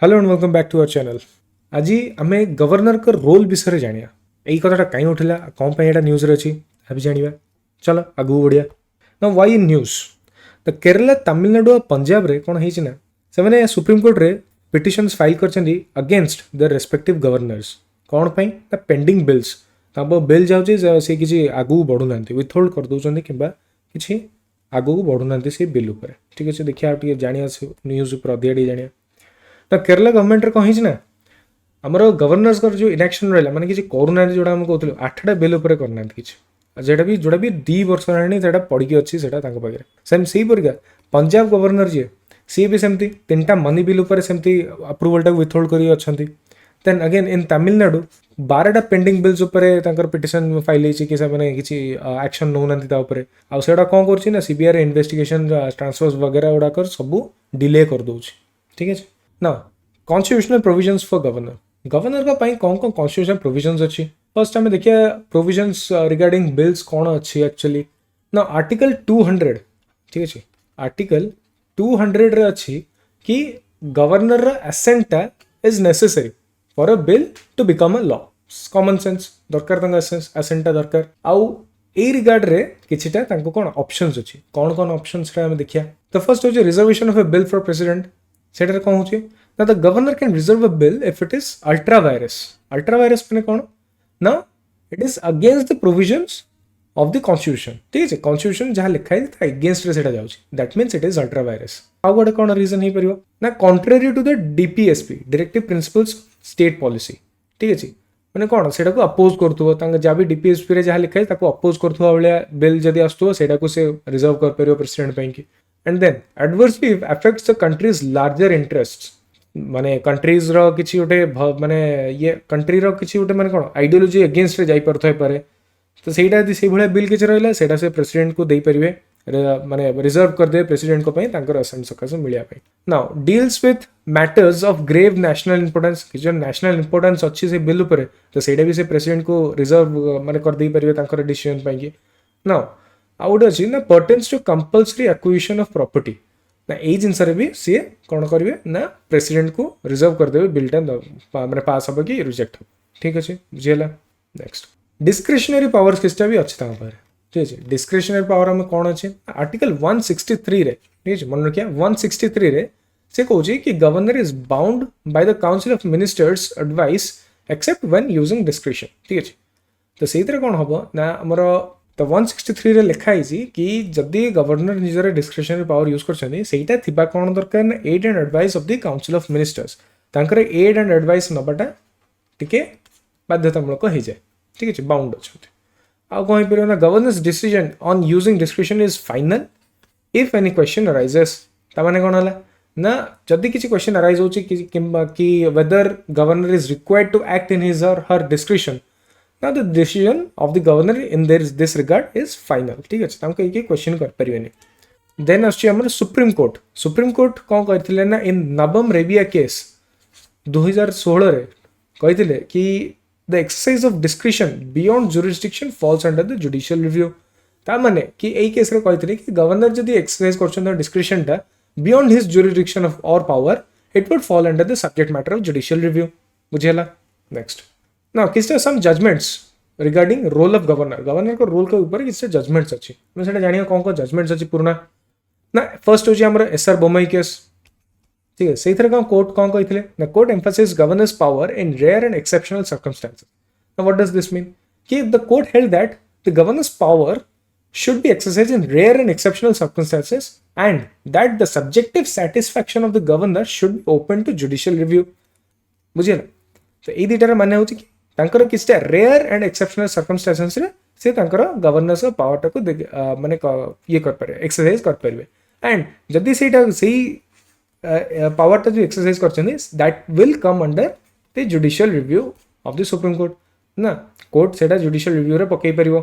Hello and welcome back to our channel. आज आम governor का रोल विषय जाना यही कथा कहीं उठला कौन पर न्यूज अच्छी अभी जाना चलो आगू बढ़िया ना why in news the Kerala Tamil Nadu और पंजाब रे कौन है से सुप्रीमकोर्ट रे पिटिशन्स फाइल कर अगेंस्ट द रेस्पेक्टिव गवर्नर्स कौन पाई ना पेंडिंग बिल्स बिल जाऊँगी से किसी आगू बढ़ुना विथहोल्ड कर दौरान कि आगू बढ़ुना से बिल उपर ठीक अच्छे देखिए जाना न्यूज पर अधिक जाना तो केरला गवर्नमेंट कौन है आमर गवर्नर्स जो इनाक्शन रहा मैंने किसी करूना जोड़ा आम कहूँ 8टा बिल उपर करना कि जोड़ा भी 2 वर्ष है पड़ी अच्छी से सेम से परिका पंजाब गवर्नर जी सी भी सेमती 3टा मनी बिल उपर सेमती अप्रूवल टाक विथहोल्ड कर अच्छा देन अगेन इन तमिलनाडु 12टा पेंडिंग बिल्स उपर पिटिशन फाइल होती कि किसी एक्शन नौना आउटा कौन कर सीबीआई इन्वेस्टिगेशन ट्रांसफर्स वगैरह गुड़ाक सब डिले कर दूँ ठीक है ना। कॉन्स्टिट्यूशनल प्रोविजंस फॉर गवर्नर का कौन कौन कॉन्स्टिट्यूशनल प्रोविजंस अच्छी फर्स्ट आम देखिए प्रोविजंस रिगार्डिंग बिल्स कौन अच्छी एक्चुअली ना आर्टिकल 200 ठीक अच्छे आर्टिकल 200 रे अच्छी कि गवर्नर एसेंटा is necessary for a bill to become a law common sense दरकार एसेंटा दरकार आउ ए रिगार्ड रे किछिटा तांको कौन ऑप्शंस अच्छी कौन कौन ऑप्शंस रे आम देखिया तो फर्स्ट होची reservation of a bill for president सेटा कौन हो ना the governor can reserve a bill if it is ultra vires मैंने कौन ना it is against the provisions of the constitution ठीक है कॉन्स्टिट्यूशन जहाँ लिखा है अगेंस्ट रे जाऊँ that means it is ultra vires आउ गोटे कौन रीजन हो पार ना contrary to the DPSP directive principles state policy ठीक अच्छे मैंने कौन से अपोज कर जहाँ भी डीपीएसपी जहाँ लिखा है अपोज कर बिल जब आसो से रिजर्व कर प्रेसिडेंट की and then adversely affects the countries larger interest माने कंट्रीज रो किसी गोटे माने ये कंट्री रो किसी गोटे माने कौन आइडियोलॉजी अगेंस्ट रे जाई परथय पारे तो सेटा से भाया बिल किसी रहा सेटा से प्रेसिडेंट को दे परिवे माने रिजर्व कर दे प्रेसिडेंट को पई तांकर असेंट सकासे मिलिया पई now deals with matters of grave national importance कि जो नेशनल इंपोर्टेंस अच्छी से बिल उपर तो सेटा भी से प्रेसिडेंट को रिजर्व माने कर दे परिवे तांकर डिसीजन पई कि नाउ आउट अच्छी ना pertains to compulsory acquisition of property ना यही जिनस भी सी कौन करेंगे ना प्रेसिडेंट को रिजर्व करदे बिलटा मैंने पास हम कि रिजेक्ट हम ठीक अच्छे बुझीगला। नेक्स्ट डिस्क्रिशनरी पावर्स किसटा भी अच्छे ठीक है डिस्क्रिशनरी पावर आम कौन अच्छे आर्टिकल 163 रे ठीक है मन रखिए 163 रे से कौन कि governor is bound by the council of ministers advice except when using discretion ठीक अच्छे तो से कौन हम ना आमर तो 163 रे लिखा है कि जदि गवर्नर निजर डिस्क्रिशनरी पावर यूज कर कौन दरकार ना aid and advice of the council of ministers तांकर एड एंड एडवाइस नबाटा टिके बाध्यतामूलक हो जाए ठीक अच्छे बाउंड अच्छा आउ कौन हो ना governors decision on using discretion is final if any question arises ताने कौन है ना जदि किसी क्वेश्चन अराइज हो कि whether governor is required to act in his और her discretion now the decision of the governor in this regard is final ठीक अच्छे तांको ये क्वेश्चन कर परिवेनी देन आछी हमर सुप्रीम कोर्ट कौन कहथिले ना इन नबम रेबिया केस 2016 रे कहथिले कि the exercise of discretion beyond jurisdiction falls under the judicial review ता माने कि एई केस रे कहथिले कि गवर्नर जदी एक्सरसाइज करछन डिस्क्रिशन टा beyond his jurisdiction of or power it would fall under the subject matter of judicial review बुझेला। Next ना किसी some judgments regarding role of governor को रोल के ऊपर किसी जजमेंट्स अच्छी मैं से जानिए कौन कौन जजमेंट्स अच्छी पुराना ना फर्स्ट हो आमर एसआर बोमई केस ठीक है से कौन कोर्ट कौन कहते ना court emphasise governor's power in rare and exceptional circumstances ना व्हाट डज दिस मीन कि the court held that the governor's power should be exercised in rare and exceptional circumstances and that the subjective satisfaction of the governor should be open to judicial review बुझे ना तो ये दुटार माने हो तांकर किसी rare and exceptional circumstances रे से तांकर गवर्नर्स पावर टाको माने ये कर पारे एक्सरसाइज कर पारे एंड जदी सेटा सही पावर टा जो एक्सरसाइज करछन that will come under the judicial review of the Supreme Court ना कोर्ट सेटा जुडिशियल रिव्यू रे पकई परिबो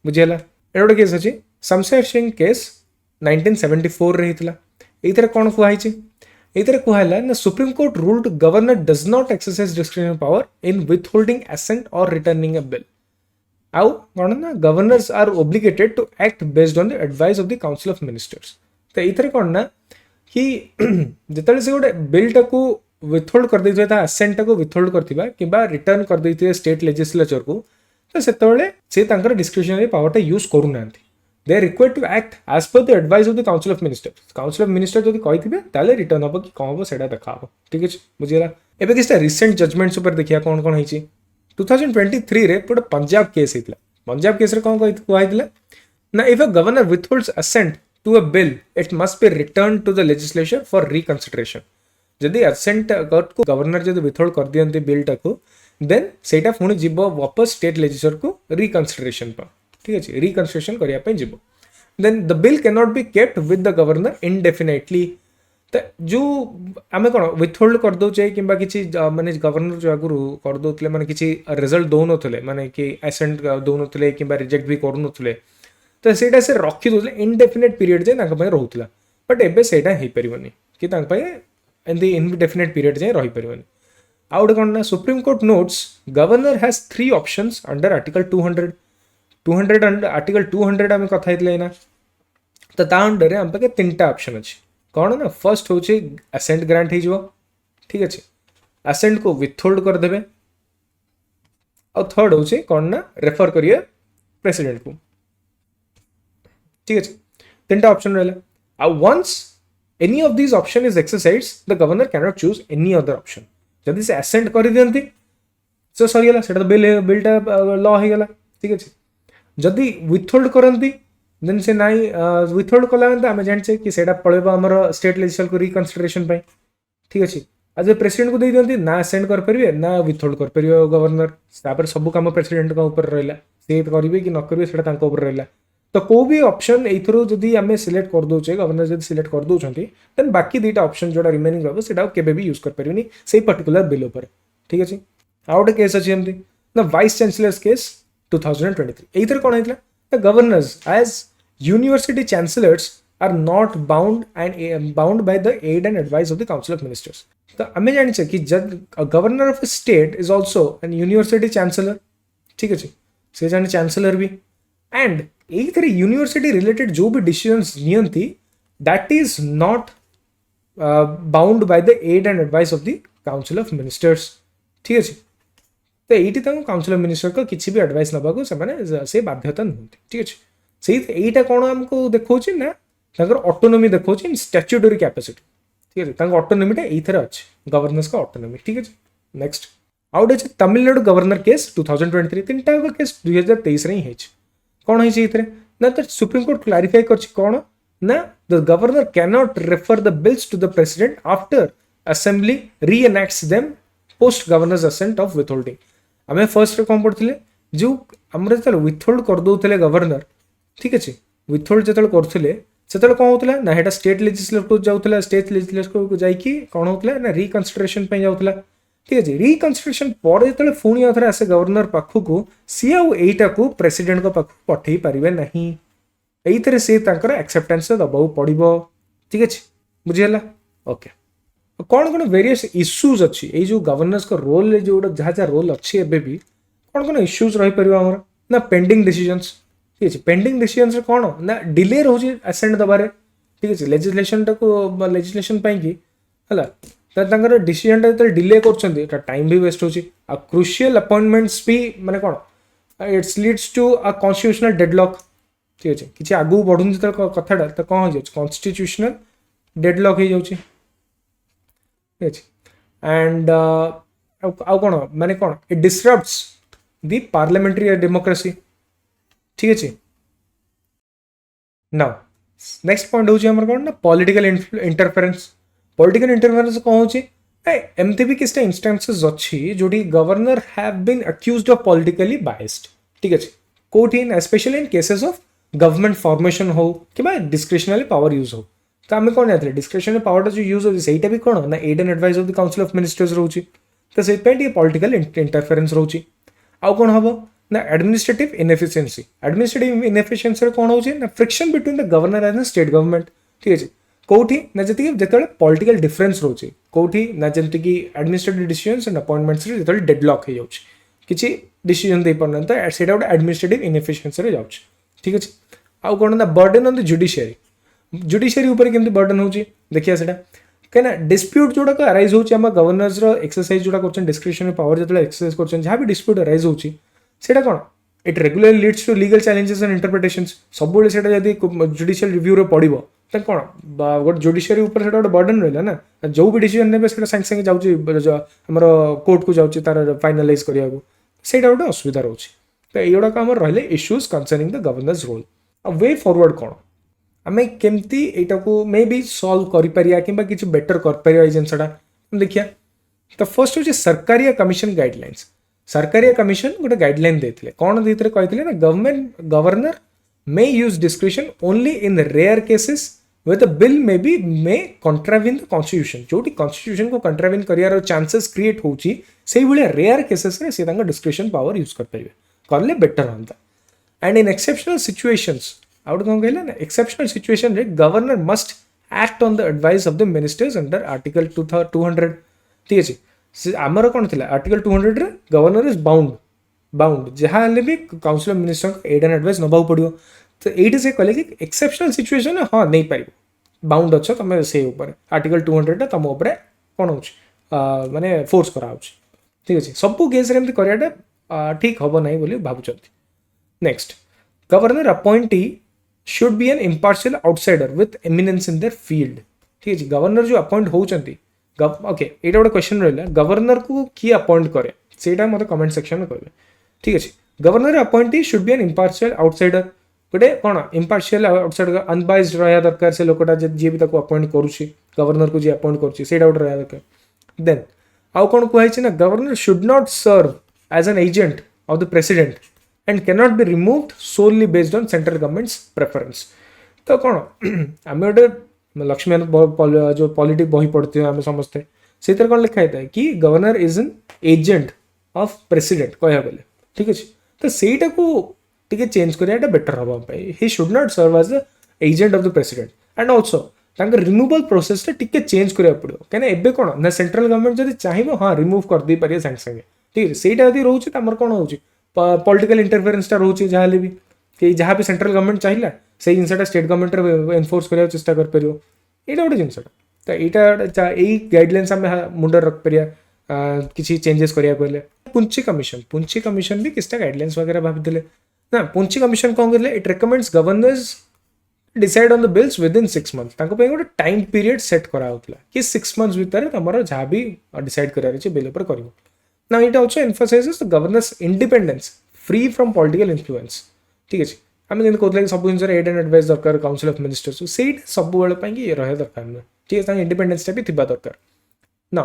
बुझेला एडोटे केस अछि शमशेर सिंह केस 1974 रे हितला एथरे कोन कुहाइछि इधर कहला ना Supreme Court ruled governor does not exercise discretionary power in withholding assent or returning a bill आउ कौन ना governors are obligated to act based on the advice of the council of ministers तो इधर कौन ना कि जिते से गोटे बिल टाकू विथहोल्ड कर देइथिबे ता असेंट को विथहोल्ड करथिबा किबा रिटर्न कर देइथिबे स्टेट लेजिस्लेचर को तो सेतबेले से तांकर डिस्क्रिशनरी पावरटा यूज करू नांती they are required to act as per the advice of the council of ministers council of minister जदि कहिथिबे ताले रिटर्न हबो कि कोन हबो सेटा देखा हबो ठीक अछि बुझियला एबे किछटा रिसेंट जजमेंट्स ऊपर देखिया कोन कोन होईची 2023 रे पुरा पंजाब केस हितला पंजाब केस रे कोन कहैतिला ना if a governor withholds assent to a bill it must be returned to the legislature for reconsideration जदि assent को गवर्नर जदि withhold कर दियंती बिल टाको देन सेटा पुणी जीवो वापस स्टेट लेजिस्लेचर को रिकंसिडरेशन पर ठीक अछि रिकंसिडरेशन करिया पे जीवो then the bill cannot be kept with the governor indefinitely तो जो आम कौन विथहोल्ड कर दौचे कि माने गवर्नर जो आगुरी कर दौले माने किसी रिजल्ट दौन माने कि एसेंट दौन कि रिजेक्ट भी करूँ तो सेटा से रखी दौले इनडेफिनेट पीरियड जाए रोला बट एबे सेटा हो पारनि कि एमती इनडेफिनेट पीरियड जाए रही पारनि आउ गोटे कौन ना Supreme court notes governor has 3 options under article 200 under article 200 आम कथा ना तो ता अंडर आम पाखे 3टा ऑप्शन अच्छी कौन ना फर्स्ट हूँ एसेंट ग्रांट हो ठीक अच्छे एसेंट को विथहोल्ड करदे और थर्ड हूँ कौन ना रेफर करिए प्रेसिडेंट को ठीक अच्छे 3टा ऑप्शन रहा once any of this option is exercise the governor can not choose any other option जदि से एसेंट कर दियंती तो सरीगला से बिलटा लॉ हो गला ठीक अच्छे जदि विथहोल्ड करती देन से नाई विथहोल्ड कला आम जाने कि सेटा पड़ेब आमर स्टेट लेजिस्लेचर को रिकंसिडरेशन ठीक अच्छे आज प्रेसिडेंट को दे दियंती ना एसेंट करेंगे ना विथहोल्ड कर गवर्नर तापर सब कम प्रेसिडेंट ऊपर रहा सी करेंगे कि न करेंगे सेटा रहा तो को भी ऑप्शन एथरो जदि आम सिलेक्ट कर दौचे गवर्नर जब सिलेक्ट कर दौरान देन बाकी 2टा ऑप्शन जोड़ा रिमेनिंग रहा से केबे भी यूज कर पारे से पर्टिकुलर बिल उपर ठीक अच्छे आउ गोटे केस अच्छी एमती ना वाइस चांसलर्स केस 2023 एथर कौन होता the governors as university chancellors are not bound by the aid and advice of the council of ministers तो आम जाने कि जब governor of a state is also an university chancellor ठीक अच्छे से जाने चांसलर भी एंड एथरे यूनिवर्सिटी रिलेटेड जो भी डिसीजंस नियंती that is not bound by the aid and advice of the council of ministers ठीक अच्छे तो ये काउंसिल ऑफ मिनिस्टर को किसी भी एडवाइस नबाक से बाध्यता नुहति ठीक अच्छे से यहीटा कौन आमको देखा ना ऑटोनोमी देखा इन स्टैट्यूटरी कैपेसिटी ठीक है ऑटोनोमीटा ये अच्छे गवर्नर्स का ऑटोनोमी ठीक है नेक्स्ट आउट अच्छे तमिलनाडु गवर्नर केस 2023 3टा केस 2023 ही है कौन है ना तो सुप्रीम कोर्ट क्लारिफाई कर कौन ना the governor can not refer the bills to the president after assembly reenacts them post governor's assent of withholding आम फर्स्ट कौन पढ़ते जो आम जो विथहोल्ड कर दौले गवर्नर ठीक अच्छे विथहोल्ड जो करते से कौन होता ना यहाँ स्टेट लेजिस्लेचर को जाऊला स्टेट लेजिस्लेचर को जाकि कौन होता ना रिकंसिडरेशन जाऊला ठीक अच्छे रिकंसिडरेशन पर जो पुणी आउ थे आसे गवर्नर पाखक सी आईटा को प्रेसिडेंट पाखक पठे पारे ना ये सी एक्सेप्टेंस दबा पड़ो ठीक अच्छे बुझीगला ओके कौन कौन वेरियस इश्यूज अच्छी ये जो गवर्नर्स का रोल जो जहाँ जहाँ रोल अच्छी एबे भी कौन कौन इश्यूज रही पार आमर ना पेंडिंग डिसीजंस ठीक अच्छे पेंडिंग डिसीजंस कौन ना डिले रोचे एसेंट दबारे ठीक अच्छे लेजिस्लेशन टाक लेजिस्लेशन कि है डिसीजन जो डिले कर टाइम भी वेस्ट होची आ क्रुशियल अपॉइंटमेंट्स भी माने कौन it's leads to a constitutional deadlock ठीक अच्छे किसी आगू बढ़ुन जो कथाटा तो कौन हो कॉन्स्टिट्यूशनल डेडलॉक हो जाऊँ ठीक अच्छे एंड आउ कौन माने कौन इट डिसरप्ट्स द पार्लियामेंट्री डेमोक्रेसी ठीक अच्छे नाउ नेक्स्ट पॉइंट हूँ कौन ना पॉलिटिकल इंटरफेरेंस पॉलिटिकल इंटरफेरेंस कौन हो एमती भी किसी इंस्टांसेस अच्छी जोटी governor have been accused of politically biased ठीक अच्छे कोठी especially in cases of government formation हो कि डिस्क्रिशनरी पावर यूज हो तो आम कौन जाते डिस्क्रिशनरी पावर जो यूज होता भी कौन ना aid and advice of the council of ministers रोचे तो से पॉलिटिकल इंटरफेरेंस रोचे आउ कौन हम ना एडमिनिस्ट्रेटिव इनएफिशिएंसी इनएफिशिएंसी कौन हो friction between the governor and state government ठीक अच्छे कौटी ना जी जो पॉलिटिकल डिफरेंस रोचे कौटी ना जमीक एडमिनिस्ट्रेटिव डिसीजंस एंड अपॉइंटमेंट्स जो डेडलॉक हो जाऊँ किसी डिसीजन दे पारना तो से गोटे एडमिनिस्ट्रेटिव इनएफिशिएंसी जाऊँ ठीक अच्छे आउ कौन ना बर्डन ऑन द जुडिशियरी उपर केमती बर्डन हो देखिए से कहीं डिस्प्यूट जोड़ाक अराइज होची आम गवर्नर्स एक्सरसाइज जोड़ा कर डिस्क्रिशनरी पावर जो एक्सरसाइज कर जहाँ भी डिस्प्यूट अराइज होची सेटा कौन it regular leads to legal challenges and interpretations सब जब जुडिशियल रिव्यू पड़ो तो कौन गोटे जुडिशियरी ऊपर गोटे बर्डन रहा ना जो भी डिसीजन ने सागे सागे जामर कोर्ट को जाऊँगी तार फाइनालाइज करने को गोटे असुविधा रोचे तो युवाक आम रही issues concerning the governor's role a way forward कौन आम केमती यहाँ को मे बी सल्व कर कि बेटर कर जिनसा देखिए तो फर्स्ट हूँ Sarkaria commission guidelines Sarkaria commission गोटे गाइडलाइन देते कौन देते कहते ना governor may use discretion only in rare cases where the bill may be may contravene the constitution जो कॉन्स्टिट्यूशन को कंट्राविन कर चांसेस क्रिएट होची से भाया rare cases discretion power use करें बेटर हमता एंड इन एक्सेप्शनल सिचुएशंस आउट कौन कहले ना एक्सेप्शनल सिचुएशन रे governor must act on the advice of the ministers under article 200 ठीक अच्छे आमर कौन थी आर्टिकल 200 रे गवर्नर इज बाउंड जहाँ भी council of minister aid and advice नबाक पड़ो तो ये से कहले कि एक्सेप्शनल सिचुएशन हाँ नहीं पार बाउंड अच्छ तुम से आर्टिकल 200 तुम कौन हो माने फोर्स करा ठीक अच्छे सब केस कराटा ठीक हम ना बोली भावुं next governor appointee should be an impartial outsider with eminence in their field ठीक है गवर्नर जो अपॉइंट होती ओके ये गोटे क्वेश्चन रहा गवर्नर को किए अपॉइंट करे से मतलब कमेंट सेक्शन में कहे ठीक अच्छे governor appointee should be an impartial outsider गोटे कौन इम्पार्शियल आउटसाइडर अनबाइज्ड रहा दरकार से लोकटा जी भी अपॉइंट करुच्ची गवर्नर को जी अपॉइंट करुच्ची गोटे रहा दरकार देन आउ कौन कहुई ना governor should not serve as an agent of the president and cannot be removed solely based on central government's preference तो कौन आम गोटे लक्ष्मी जो पॉलिटिक बही पढ़ते हैं आम समस्ते से कौन लिखा है कि governor is an agent of president कह बोले ठीक अच्छे तो सहीटा को टी चेंज कराटा बेटर हम ही should not serve as the agent of the president and also removal process टे चेंज करा पड़ो कहीं एवं कौन ना सेंट्रल गवर्नमेंट जब चाहिए हाँ रिमूव कर दे पारे सागे सागे ठीक है सहीटा यदि रोचे तो कौन हो पॉलिटिकल इंटरफेरेंसटा रोचे जहाँ भी कि जहाँ भी सेंट्रल गवर्नमेंट चाहिए से जिनसा स्टेट गवर्नमेंट एनफोर्स करने चेष्टा कर पार यहाँ गोटे जिनसा तो यहाँ यही गाइडलाइंस आम मुंड रख पार किसी चेंजेस कराया पुंची कमिशन भी किसी गाइडलाइंस वगैरह भाभी ना पुंची कमिशन कौन कहले it recommends governors decide on the bills with in 6 months गोटे टाइम पीरियड सेट कराला कि 6 months भितर तुम जहाँ भी डिसाइड करार बिल उपर कर Now it also emphasizes the governor's independence, free from political influence. ठीक है आम जब कहते सब जिन एड एंड एडवाइस दरकार काउंसिल ऑफ मिनिस्टर्स से सब बेले ये रहा दरकार नुहे ठीक है इंडिपेंडेंसटा भी थी दरकार ना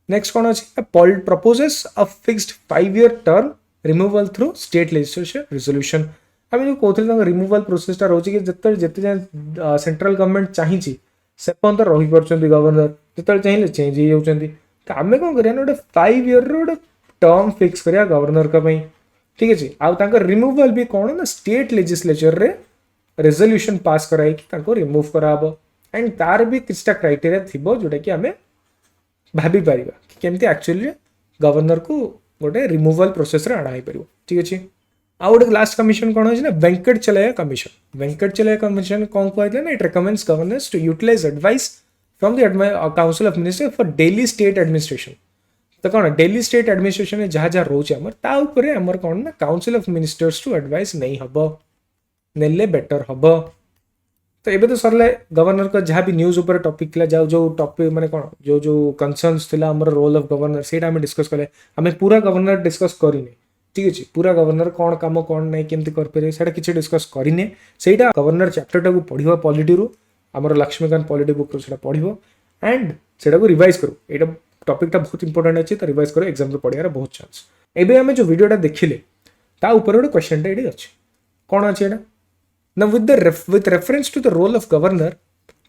नेक्स्ट कौन अच्छे proposes a fixed 5-year term removal through state legislature resolution आम जो कहते रिमूवल प्रोसेसटा रोचे कि जिते सेंट्रल गवर्नमेंट चाहिए से पर्यंत रही पार्टी गवर्नर जो चाहिए चेंज हो जाती तो आम कौन करें गोटे 5-year गोटे टर्म फिक्स करिया गवर्नर का ठीक अच्छे आउ रिमूवल भी कौन ना स्टेट लेजिस्लेचर रे रेजोल्यूशन पास कराई रिमूव कराब एंड तार भी किसी क्राइटेरिया थी जोटा कि आम भाभी पार कि केमती एक्चुअली गवर्नर को गोटे रिमूवल प्रोसेस रे आना पार ठीक अच्छे आउ गोटे लास्ट कमिशन कौन हो वेंकटचलैया कमिशन कौन कहते ना it recommends governors to utilise advice from the council of minister for daily state administration तो कौन डेली स्टेट एडमिनिस्ट्रेशन में जहाँ जहाँ रोचे आमर कौन ना council of ministers to advise नहीं हम नेले बेटर हम तो ये तो सरले गवर्नर का जहाँ भी न्यूज ऊपर टॉपिक था जो टॉपिक माने कौन जो कंसर्न्स थिला हमर रोल ऑफ गवर्नर सेटा हमें डिस्कस कले हमें पूरा गवर्नर डिस्कस करिने ठीक अच्छे पूरा गवर्नर कौन काम कौन नहीं केमती करपारे से किसी डिस्कस करिने सेटा गवर्नर चैप्टरटा को पढ़िबा पॉलिटी रू आमर लक्ष्मीकांत पॉलिटी बुक से पढ़ो एंड से रिवाइज करो यहाँ टॉपिकटा बहुत इंपोर्टेंट अच्छे तो रिवाइज करो एग्जाम पढ़ार बहुत चांस एबे आम जो वीडियोटा देखिले ता ऊपर गोटे क्वेश्चन ये अच्छे कौन अच्छे यहाँ ना with reference to the role of governor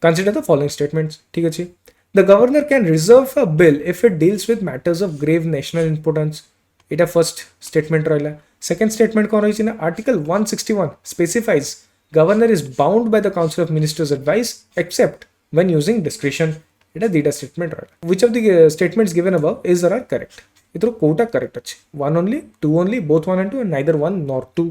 consider the following statements ठीक अच्छे the governor can reserve a bill if it deals with matters of grave national importance इटा फर्स्ट स्टेटमेंट रहा सेकेंड स्टेटमेंट कौन रही ना article 161 specifies governor is bound by the council of ministers advice except when using discretion इटा दुईटा statement रहा which of the statements given above is are correct इधर कोटा करेक्ट अच्छे 1 only 2 only both 1 and 2 and neither 1 nor 2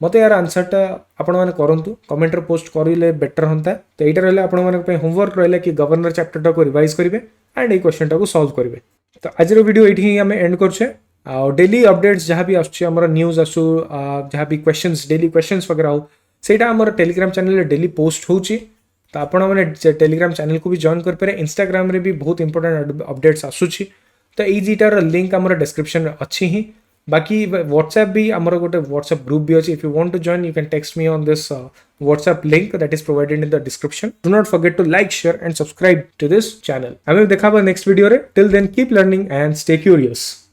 मत यार आंसरटा आपण मैंने करूँ कमेंट पोस्ट करेंगे बेटर होता तो यहाँ रहा आपण होमवर्क रहा कि गवर्नर चैप्टर को रिवाइज करेंगे एंड ये क्वेश्चन टाक सॉल्व करेंगे। तो आज वीडियो ये आम एंड करछे। डेली अपडेट्स जहाँ भी आसर न्यूज आसू जहाँ भी क्वेश्चंस डेली क्वेश्चंस वगैरह हो सहीटा आम टेलीग्राम चैनल डेली पोस्ट होची। तो आपण मैंने टेलीग्राम चैनल को भी जॉइन करें। इंस्टाग्राम रे भी बहुत इंपोर्टेंट अपडेट्स आसूची। तो ये दुटार लिंक आम डिस्क्रिप्शन अच्छी ही। बाकी व्हाट्सएप भी आमर गोटे व्हाट्सएप ग्रुप भी अच्छी। If you want to join you can text me on this WhatsApp link that is provided in the description. Do not forget to like share and subscribe to this channel. आम देखा next video रे। Till then keep learning and stay curious.